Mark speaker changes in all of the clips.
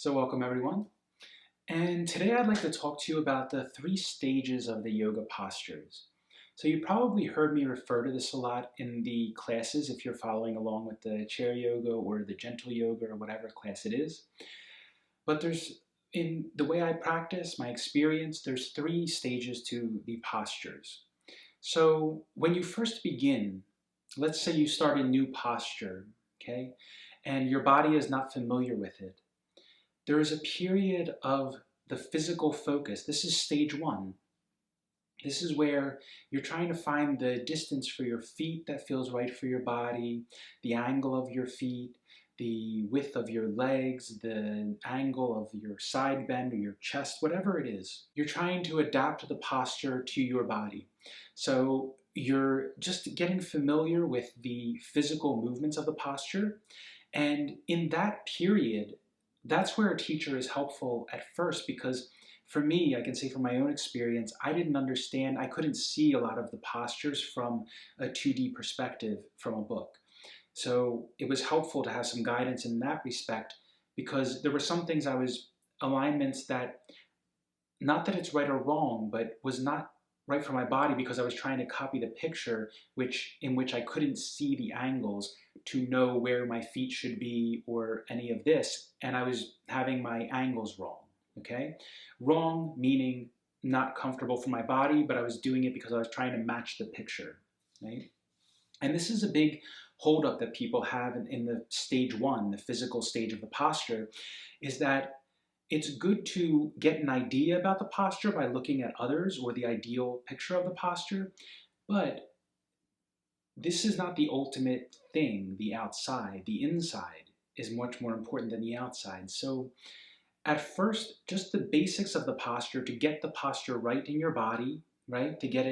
Speaker 1: So welcome everyone. And today I'd like to talk to you about the 3 stages of the yoga postures. So you probably heard me refer to this a lot in the classes if you're following along with the chair yoga or the gentle yoga or whatever class it is. But in the way I practice, my experience, there's 3 stages to the postures. So when you first begin, let's say you start a new posture, okay, and your body is not familiar with it. There is a period of the physical focus. This is stage 1. This is where you're trying to find the distance for your feet that feels right for your body, the angle of your feet, the width of your legs, the angle of your side bend or your chest, whatever it is. You're trying to adapt the posture to your body. So you're just getting familiar with the physical movements of the posture. And in that period, that's where a teacher is helpful at first, because for me, I can say from my own experience, I didn't understand, I couldn't see a lot of the postures from a 2D perspective from a book. So it was helpful to have some guidance in that respect, because there were some things alignments that, not that it's right or wrong, but was not right for my body because I was trying to copy the picture in which I couldn't see the angles to know where my feet should be or any of this, and I was having my angles wrong, okay? Wrong meaning not comfortable for my body, but I was doing it because I was trying to match the picture, right? And this is a big holdup that people have in the stage 1, the physical stage of the posture, is that it's good to get an idea about the posture by looking at others or the ideal picture of the posture, but this is not the ultimate thing, the outside. The inside is much more important than the outside. So at first, just the basics of the posture, to get the posture right in your body, right? To get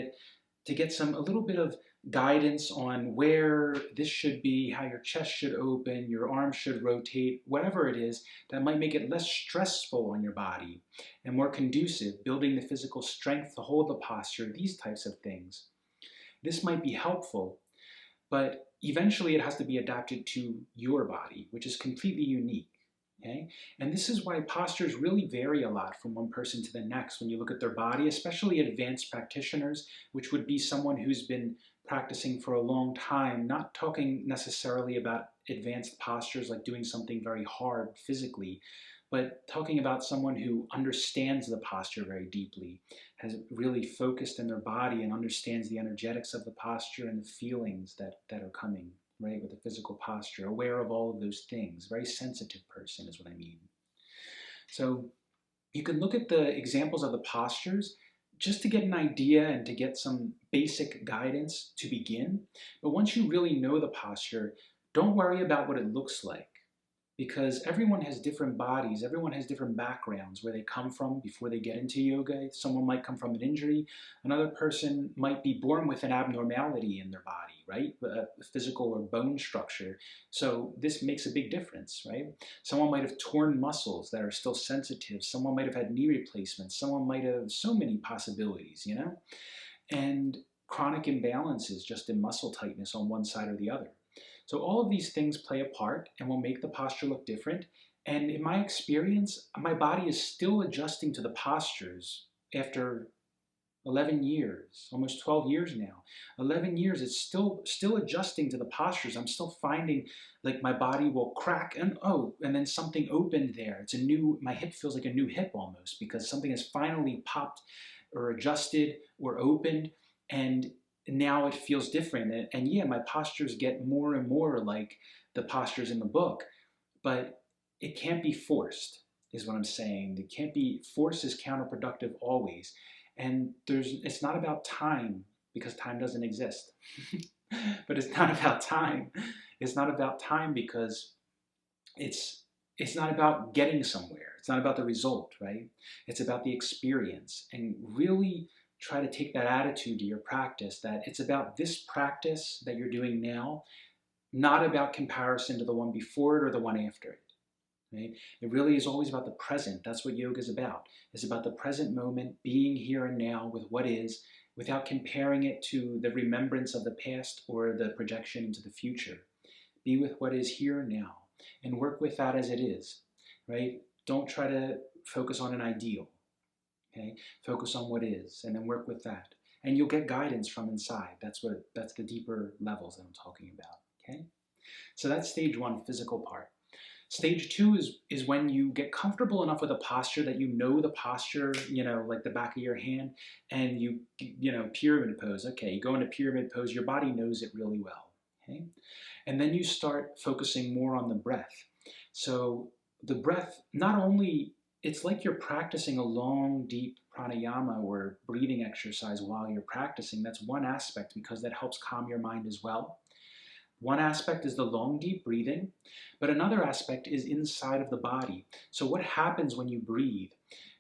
Speaker 1: a little bit of guidance on where this should be, how your chest should open, your arms should rotate, whatever it is that might make it less stressful on your body and more conducive, building the physical strength to hold the posture, these types of things. This might be helpful, but eventually it has to be adapted to your body, which is completely unique. Okay? And this is why postures really vary a lot from one person to the next when you look at their body, especially advanced practitioners, which would be someone who's been practicing for a long time, not talking necessarily about advanced postures like doing something very hard physically, but talking about someone who understands the posture very deeply, has really focused in their body and understands the energetics of the posture and the feelings that are coming, right, with the physical posture, aware of all of those things. Very sensitive person is what I mean. So you can look at the examples of the postures just to get an idea and to get some basic guidance to begin. But once you really know the posture, don't worry about what it looks like, because everyone has different bodies, everyone has different backgrounds, where they come from before they get into yoga. Someone might come from an injury, another person might be born with an abnormality in their body, right? A physical or bone structure. So this makes a big difference, right? Someone might have torn muscles that are still sensitive, someone might have had knee replacements, someone might have so many possibilities, you know? And chronic imbalances just in muscle tightness on one side or the other. So all of these things play a part and will make the posture look different. And in my experience, my body is still adjusting to the postures after 11 years, almost 12 years now. 11 years, it's still adjusting to the postures. I'm still finding like my body will crack and and then something opened there. My hip feels like a new hip almost, because something has finally popped or adjusted or opened, and now it feels different. And yeah, my postures get more and more like the postures in the book, but it can't be forced, is what I'm saying. It can't be, force is counterproductive always. And it's not about time, because time doesn't exist. But it's not about time. It's not about time because it's not about getting somewhere. It's not about the result, right? It's about the experience. And really try to take that attitude to your practice, that it's about this practice that you're doing now, not about comparison to the one before it or the one after it. Right? It really is always about the present. That's what yoga is about. It's about the present moment, being here and now with what is, without comparing it to the remembrance of the past or the projection into the future. Be with what is here and now and work with that as it is, right? Don't try to focus on an ideal. Okay? Focus on what is, and then work with that. And you'll get guidance from inside. That's the deeper levels that I'm talking about. Okay? So that's stage one, physical part. Stage two is when you get comfortable enough with a posture that you know the posture, like the back of your hand, and pyramid pose. Okay, you go into pyramid pose, your body knows it really well. Okay? And then you start focusing more on the breath. So the breath, not only, it's like you're practicing a long, deep pranayama or breathing exercise while you're practicing. That's one aspect because that helps calm your mind as well. One aspect is the long, deep breathing, but another aspect is inside of the body. So what happens when you breathe?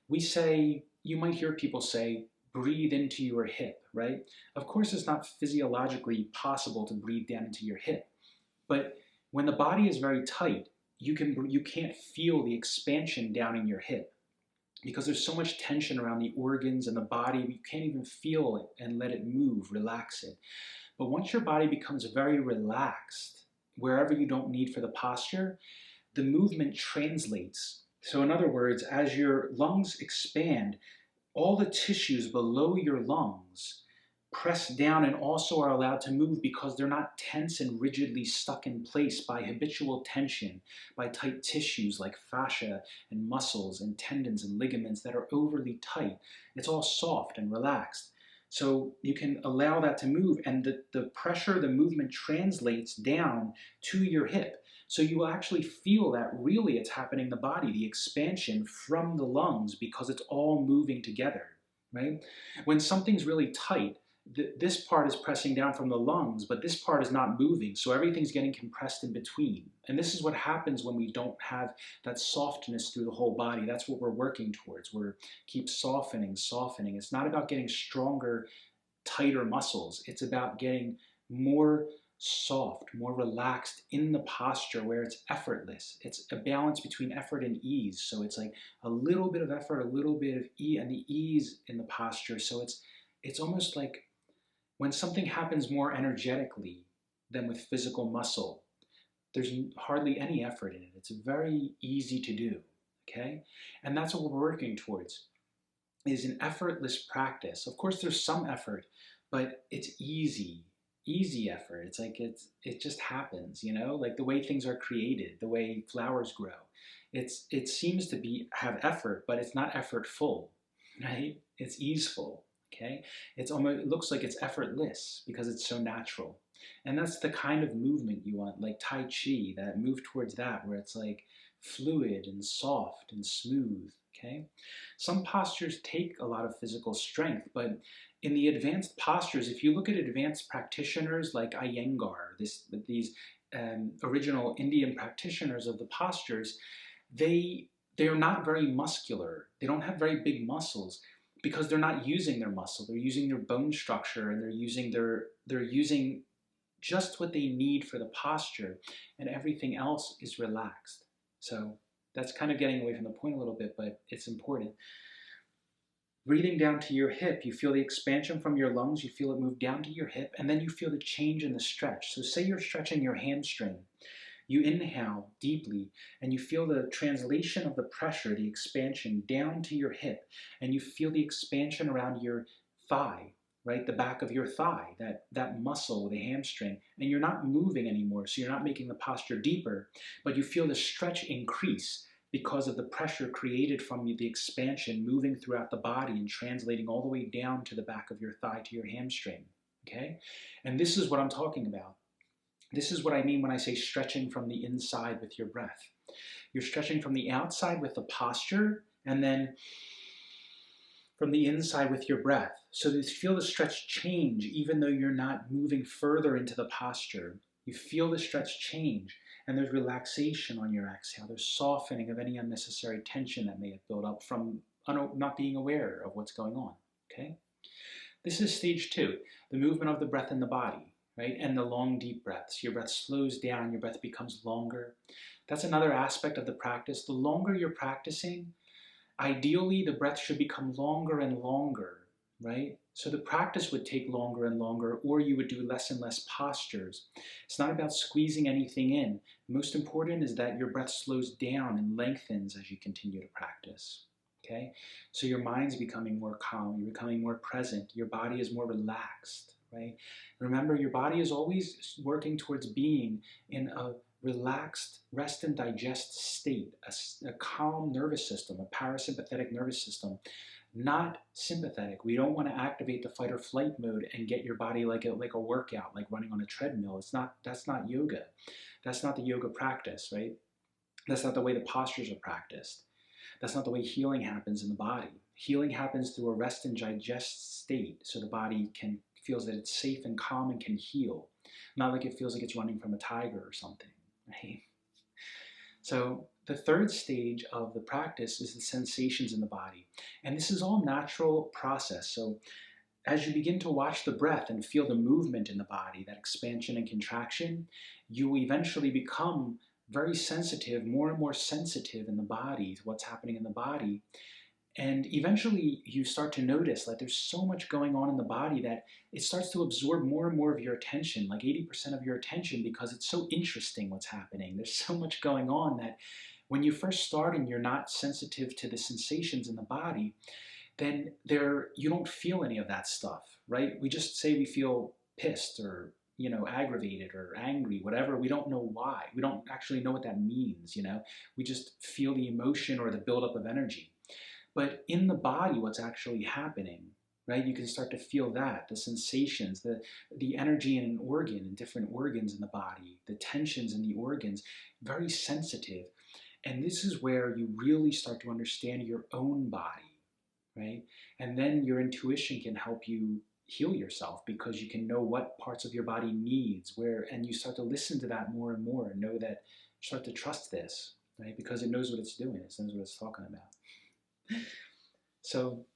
Speaker 1: You might hear people say, breathe into your hip, right? Of course, it's not physiologically possible to breathe down into your hip, but when the body is very tight, you can't feel the expansion down in your hip because there's so much tension around the organs and the body, you can't even feel it and let it move, relax it. But once your body becomes very relaxed, wherever you don't need for the posture, the movement translates. So in other words, as your lungs expand, all the tissues below your lungs press down and also are allowed to move because they're not tense and rigidly stuck in place by habitual tension, by tight tissues like fascia and muscles and tendons and ligaments that are overly tight. It's all soft and relaxed. So you can allow that to move, and the pressure, the movement translates down to your hip. So you will actually feel that really it's happening in the body, the expansion from the lungs, because it's all moving together, right? When something's really tight, this part is pressing down from the lungs, but this part is not moving, so everything's getting compressed in between. And this is what happens when we don't have that softness through the whole body. That's what we're working towards. We're keep softening, softening. It's not about getting stronger, tighter muscles. It's about getting more soft, more relaxed in the posture where it's effortless. It's a balance between effort and ease. So it's like a little bit of effort, a little bit of ease, and the ease in the posture. So it's almost like when something happens more energetically than with physical muscle, there's hardly any effort in it. It's very easy to do, okay? And that's what we're working towards, is an effortless practice. Of course, there's some effort, but it's easy effort. It's like it just happens, like the way things are created, the way flowers grow. It seems to have effort, but it's not effortful, right? It's easeful. Okay, it looks like it's effortless because it's so natural. And that's the kind of movement you want, like Tai Chi, that move towards that, where it's like fluid and soft and smooth. Okay, some postures take a lot of physical strength, but in the advanced postures, if you look at advanced practitioners like Iyengar, these original Indian practitioners of the postures, they're not very muscular. They don't have very big muscles, because they're not using their muscle. They're using their bone structure, and they're using just what they need for the posture, and everything else is relaxed. So that's kind of getting away from the point a little bit, but it's important. Breathing down to your hip, you feel the expansion from your lungs, you feel it move down to your hip, and then you feel the change in the stretch. So say you're stretching your hamstring. You inhale deeply, and you feel the translation of the pressure, the expansion down to your hip, and you feel the expansion around your thigh, right? The back of your thigh, that muscle, the hamstring, and you're not moving anymore, so you're not making the posture deeper, but you feel the stretch increase because of the pressure created from the expansion moving throughout the body and translating all the way down to the back of your thigh to your hamstring, okay? And this is what I'm talking about. This is what I mean when I say stretching from the inside with your breath. You're stretching from the outside with the posture, and then from the inside with your breath. So you feel the stretch change even though you're not moving further into the posture. You feel the stretch change, and there's relaxation on your exhale. There's softening of any unnecessary tension that may have built up from not being aware of what's going on, okay? This is stage two, the movement of the breath in the body. Right? And the long, deep breaths. Your breath slows down, your breath becomes longer. That's another aspect of the practice. The longer you're practicing, ideally the breath should become longer and longer, right? So the practice would take longer and longer, or you would do less and less postures. It's not about squeezing anything in. Most important is that your breath slows down and lengthens as you continue to practice. Okay? So your mind's becoming more calm, you're becoming more present, your body is more relaxed, right? Remember, your body is always working towards being in a relaxed, rest and digest state, a calm nervous system, a parasympathetic nervous system, not sympathetic. We don't want to activate the fight or flight mode and get your body like a workout, like running on a treadmill. That's not yoga. That's not the yoga practice, right? That's not the way the postures are practiced. That's not the way healing happens in the body. Healing happens through a rest and digest state, so the body feels that it's safe and calm and can heal. Not like it feels like it's running from a tiger or something, right? So the third stage of the practice is the sensations in the body. And this is all natural process. So as you begin to watch the breath and feel the movement in the body, that expansion and contraction, you eventually become very sensitive, more and more sensitive in the body to what's happening in the body. And eventually you start to notice like there's so much going on in the body that it starts to absorb more and more of your attention, like 80% of your attention, because it's so interesting what's happening. There's so much going on that when you first start and you're not sensitive to the sensations in the body, then you don't feel any of that stuff, right? We just say we feel pissed or aggravated or angry, whatever. We don't know why. We don't actually know what that means, We just feel the emotion or the buildup of energy. But in the body, what's actually happening, right? You can start to feel that, the sensations, the energy in an organ, in different organs in the body, the tensions in the organs, very sensitive. And this is where you really start to understand your own body, right? And then your intuition can help you heal yourself because you can know what parts of your body needs where, and you start to listen to that more and more and know that, start to trust this, right? Because it knows what it's doing, it knows what it's talking about. So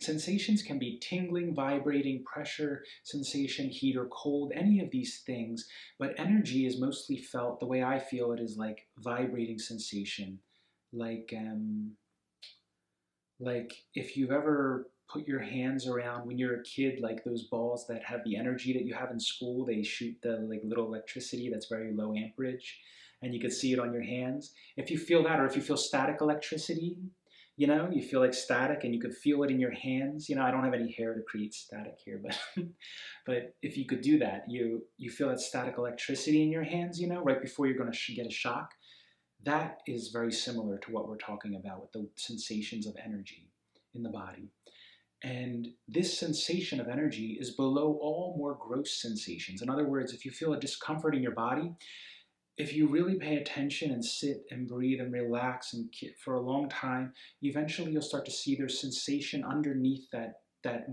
Speaker 1: sensations can be tingling, vibrating, pressure sensation, heat or cold, any of these things, but energy is mostly felt, the way I feel it is like vibrating sensation, like if you've ever put your hands around when you're a kid, like those balls that have the energy that you have in school, they shoot the like little electricity that's very low amperage, and you can see it on your hands. If you feel that, or if you feel static electricity, you feel like static and you could feel it in your hands. I don't have any hair to create static here, but but if you could do that, you feel that static electricity in your hands, right before you're going to get a shock. That is very similar to what we're talking about with the sensations of energy in the body. And this sensation of energy is below all more gross sensations. In other words, if you feel a discomfort in your body, if you really pay attention and sit and breathe and relax and for a long time, eventually you'll start to see there's sensation underneath that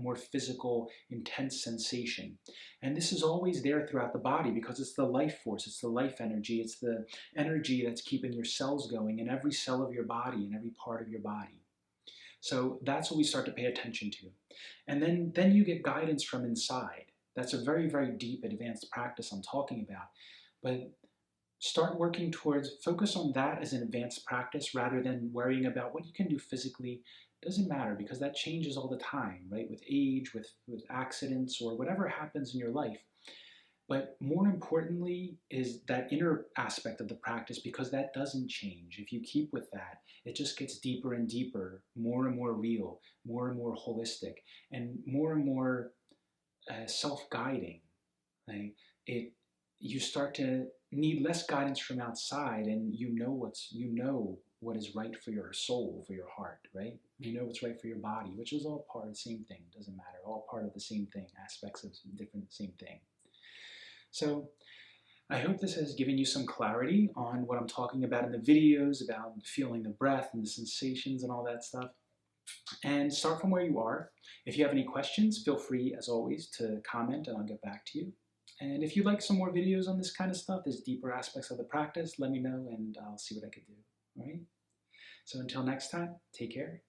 Speaker 1: more physical, intense sensation. And this is always there throughout the body because it's the life force, it's the life energy, it's the energy that's keeping your cells going in every cell of your body, in every part of your body. So that's what we start to pay attention to. And then you get guidance from inside. That's a very, very deep, advanced practice I'm talking about. But start working towards, focus on that as an advanced practice rather than worrying about what you can do physically. Doesn't matter because that changes all the time, right? With age, with accidents, or whatever happens in your life. But more importantly is that inner aspect of the practice, because that doesn't change. If you keep with that, it just gets deeper and deeper, more and more real, more and more holistic, and more self-guiding. Right? You start to need less guidance from outside, and you know what is right for your soul, for your heart, right? You know what's right for your body, which is all part of the same thing. Doesn't matter, all part of the same thing, aspects of different same thing. So I hope this has given you some clarity on what I'm talking about in the videos, about feeling the breath and the sensations and all that stuff. And start from where you are. If you have any questions, feel free, as always, to comment and I'll get back to you. And if you'd like some more videos on this kind of stuff, there's deeper aspects of the practice, let me know and I'll see what I could do. All right? So until next time, take care.